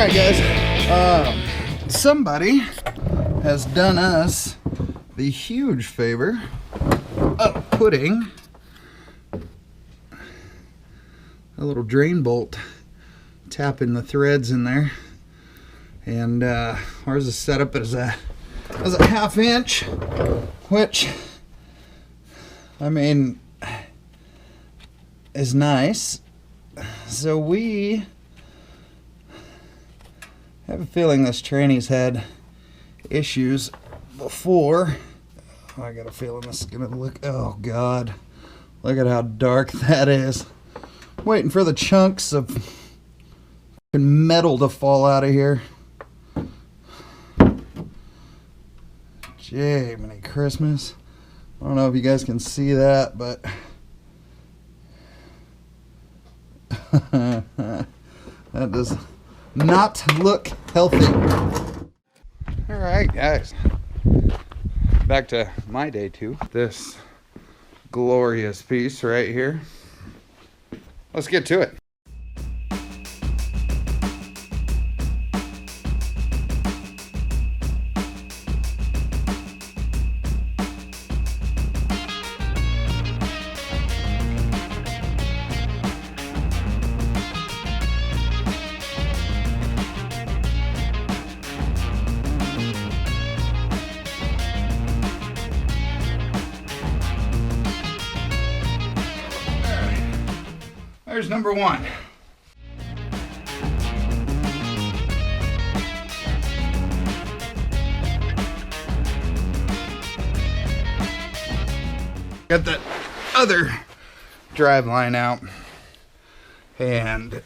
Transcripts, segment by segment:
Alright guys, somebody has done us the huge favor of putting a little drain bolt, tapping the threads in there, and ours is set up as a 1/2 inch, which I mean is nice. So we have a feeling this tranny's had issues before. I got a feeling this is gonna look, oh god, look at how dark that is. Waiting for the chunks of metal to fall out of here. Jiminy Christmas. I don't know if you guys can see that, but that does not look healthy. Alright guys, back to my day 2. This glorious piece right here. Let's get to it. There's number 1. Got that other drive line out, and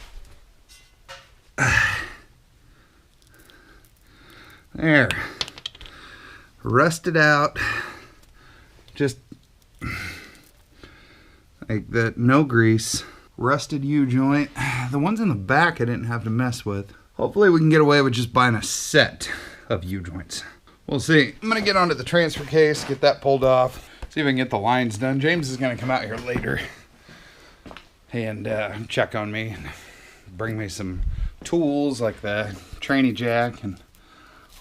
there, rusted out, just like that, no grease. Rusted U-joint. The ones in the back I didn't have to mess with. Hopefully we can get away with just buying a set of U-joints. We'll see. I'm gonna get onto the transfer case, get that pulled off, see if I can get the lines done. James is gonna come out here later and check on me and bring me some tools like the tranny jack and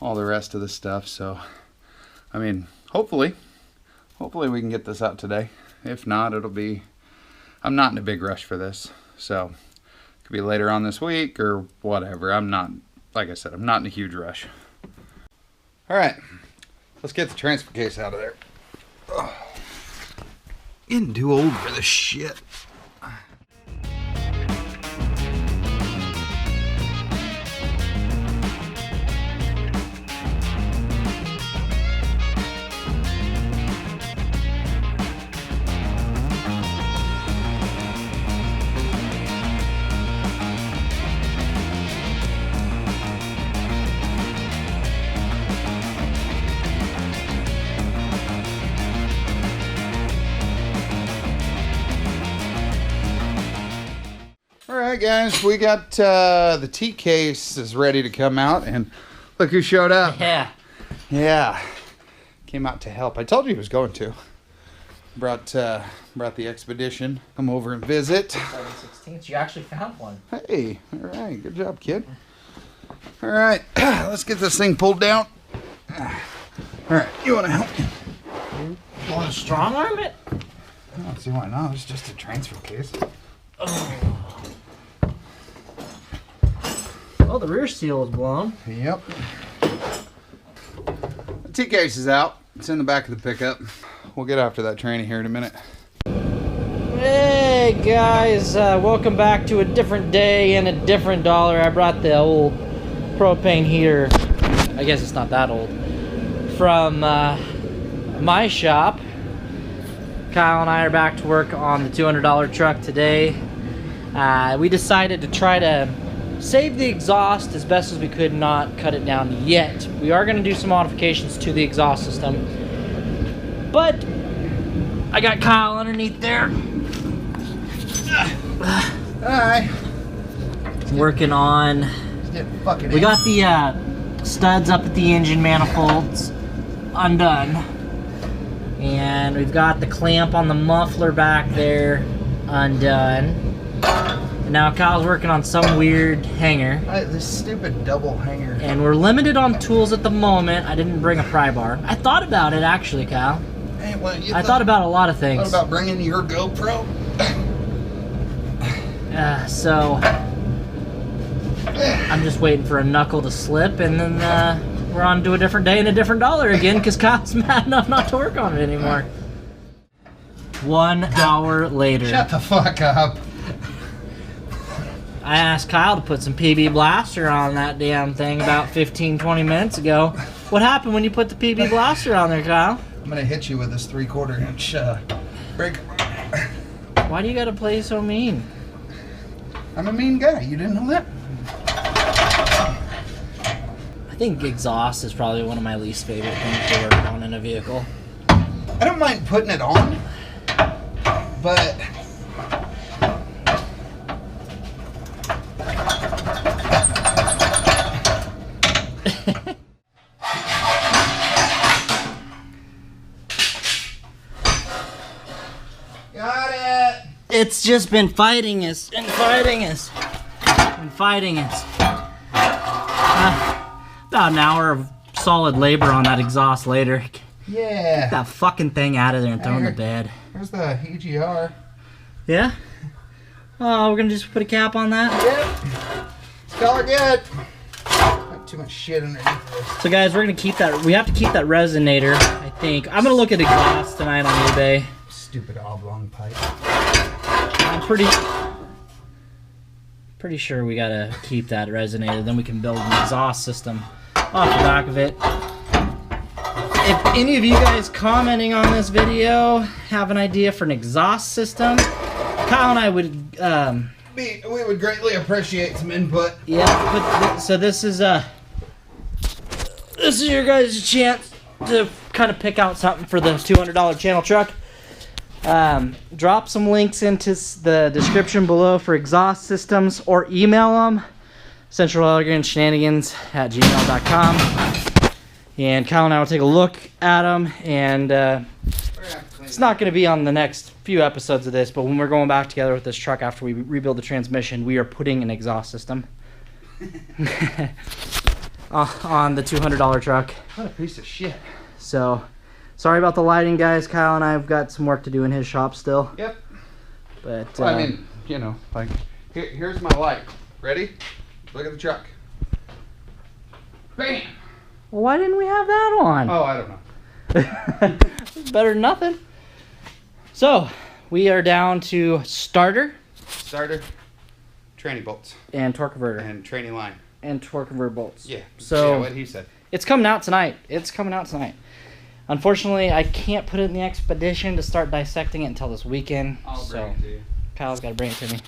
all the rest of the stuff. So, I mean, hopefully we can get this out today. If not, it'll be, I'm not in a big rush for this, so it could be later on this week or whatever. I'm not, like I said, I'm not in a huge rush. All right, let's get the transfer case out of there. Oh, getting too old for this shit. Alright guys, we got the T case is ready to come out, and look who showed up. Yeah, came out to help. I told you he was going to. Brought the expedition, come over and visit. 7/16. You actually found one. Hey, alright, good job kid. Alright, let's get this thing pulled down. Alright, you want to help me? You want to strong arm it? I don't see why not, it's just a transfer case. Oh, the rear seal is blown. Yep. The T case is out. It's in the back of the pickup. We'll get after that tranny here in a minute. Hey guys, welcome back to a different day and a different dollar. I brought the old propane heater, I guess it's not that old, from my shop. Kyle and I are back to work on the $200 truck today. We decided to try to save the exhaust as best as we could, not cut it down yet. We are going to do some modifications to the exhaust system, but I got Kyle underneath there. Hi. Working on. We got the studs up at the engine manifolds undone, and we've got the clamp on the muffler back there undone. And now Kyle's working on some weird hanger. This stupid double hanger. And we're limited on tools at the moment. I didn't bring a pry bar. I thought about it actually, Kyle. Hey, well, I thought about a lot of things. What about bringing your GoPro? So I'm just waiting for a knuckle to slip, and then we're on to a different day and a different dollar again because Kyle's mad enough not to work on it anymore. 1 hour later. Shut the fuck up. I asked Kyle to put some PB Blaster on that damn thing about 15-20 minutes ago. What happened when you put the PB Blaster on there, Kyle? I'm gonna hit you with this 3/4 inch breaker. Why do you gotta play so mean? I'm a mean guy. You didn't know that? I think exhaust is probably one of my least favorite things to work on in a vehicle. I don't mind putting it on, but got it. It's just been fighting us and fighting us and fighting us. About an hour of solid labor on that exhaust later. Yeah. Get that fucking thing out of there and throw it in the bed. Here's the EGR. Yeah? Oh, we're gonna just put a cap on that? Yep. It's color good. Got too much shit underneath this. So guys, we're gonna keep that, we have to keep that resonator, I think. I'm gonna look at exhaust tonight on eBay. Stupid oblong pipe. I'm pretty sure we gotta keep that resonator, then we can build an exhaust system off the back of it. If any of you guys commenting on this video have an idea for an exhaust system, Kyle and I would We would greatly appreciate some input. yeah, so this is your guys' chance to kind of pick out something for the $200 channel truck. Drop some links into the description below for exhaust systems, or email them, centralelegrandshenanigans@gmail.com, and Kyle and I will take a look at them, and it's not going to be on the next few episodes of this, but when we're going back together with this truck after we rebuild the transmission, we are putting an exhaust system on the $200 truck. What a piece of shit. So sorry about the lighting, guys. Kyle and I have got some work to do in his shop still. Yep. But Well, I mean, you know, like, here's my light. Ready? Look at the truck. Bam! well, why didn't we have that on? Oh, I don't know. Better than nothing. So we are down to starter Starter, tranny bolts, and torque converter and tranny line. and torque converter bolts. Yeah. So yeah, what he said. it's coming out tonight. It's coming out tonight. Unfortunately, I can't put it in the expedition to start dissecting it until this weekend. I'll bring so it to you. Kyle's got to bring it to me.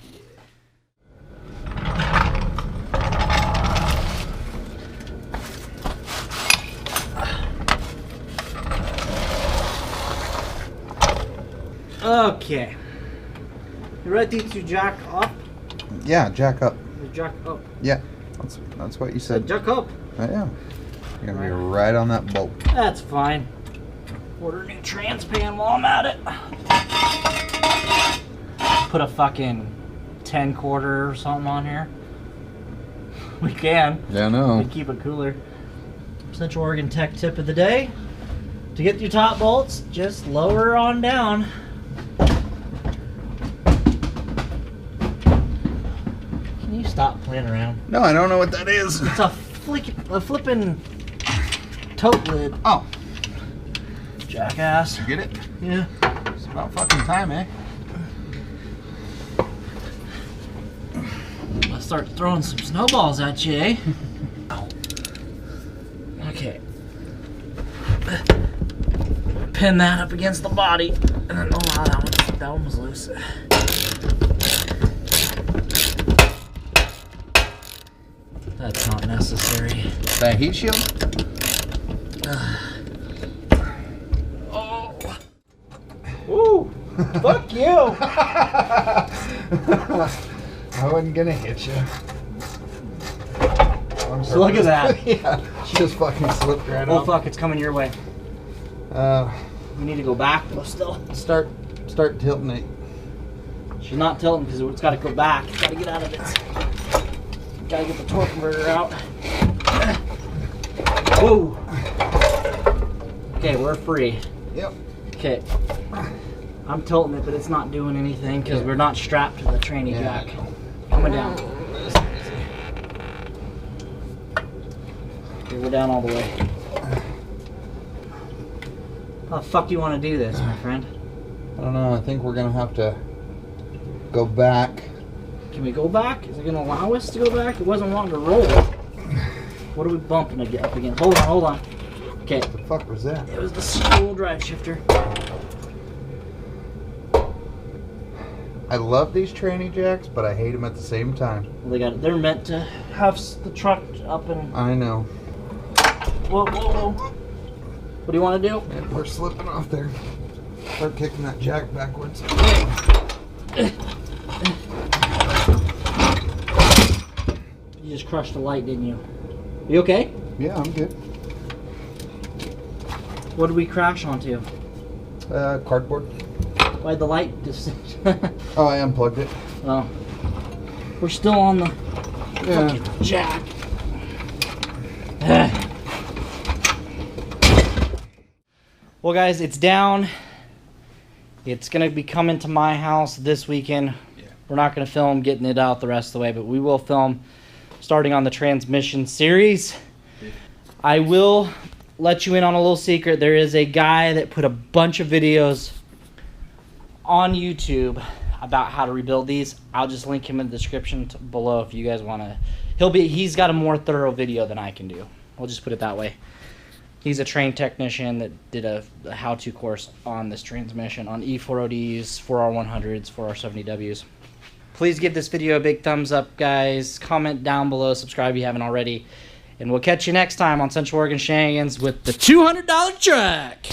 Okay. You ready to jack up? Yeah, jack up. Jack up. Yeah, that's what you said. Jack up. Yeah. You're gonna be right on that bolt. That's fine. Order a new trans pan while I'm at it. Put a fucking 10-quarter or something on here. We can. Yeah, no. We keep it cooler. Central Oregon Tech tip of the day. To get your top bolts, just lower on down. Can you stop playing around? No, I don't know what that is. It's a flippin' tote lid. Oh, Jackass. you get it? Yeah. It's about fucking time, eh? I'll start throwing some snowballs at you, eh? Okay. Pin that up against the body, and then oh wow, that one was loose. That's not necessary. That heat shield? Oh. Woo! Fuck you! I wasn't gonna hit you. So look at that. Yeah, just fucking slipped right Oh off. fuck, it's coming your way. We need to go back though still. Start tilting it. She's not tilting because it's got to go back. It's got to get out of it. Got to get the torque converter out. Whoa. Okay, we're free. Yep. Okay. I'm tilting it, but it's not doing anything because we're not strapped to the tranny jack. Coming down. Okay, we're down all the way. How the fuck do you want to do this, my friend? I don't know. I think we're gonna have to go back. Can we go back? Is it gonna allow us to go back? It wasn't wanting to roll. What are we bumping up against? Hold on, hold on. Okay. What the fuck was that? It was the school drive shifter. I love these tranny jacks, but I hate them at the same time. Well, they're meant to have the truck up and... I know. Whoa, whoa, whoa. What do you want to do? And we're slipping off there. Start kicking that jack backwards. You just crushed the light, didn't you? You okay? Yeah, I'm good. What did we crash onto? Cardboard. Why'd the light just... Oh, I unplugged it. Oh. We're still on the Yeah. jack. Well, guys, it's down. It's going to be coming to my house this weekend. Yeah. We're not going to film getting it out the rest of the way, but we will film starting on the transmission series. Yeah. I will let you in on a little secret. There is a guy that put a bunch of videos on YouTube about how to rebuild these. I'll just link him in the description below if you guys want to. He's got a more thorough video than I can do. I'll just put it that way. He's a trained technician that did a how-to course on this transmission on E4ODs, 4R100s, 4R70Ws. Please give this video a big thumbs up, guys. Comment down below, subscribe if you haven't already. And we'll catch you next time on Central Oregon Shenanigans with the $200 truck.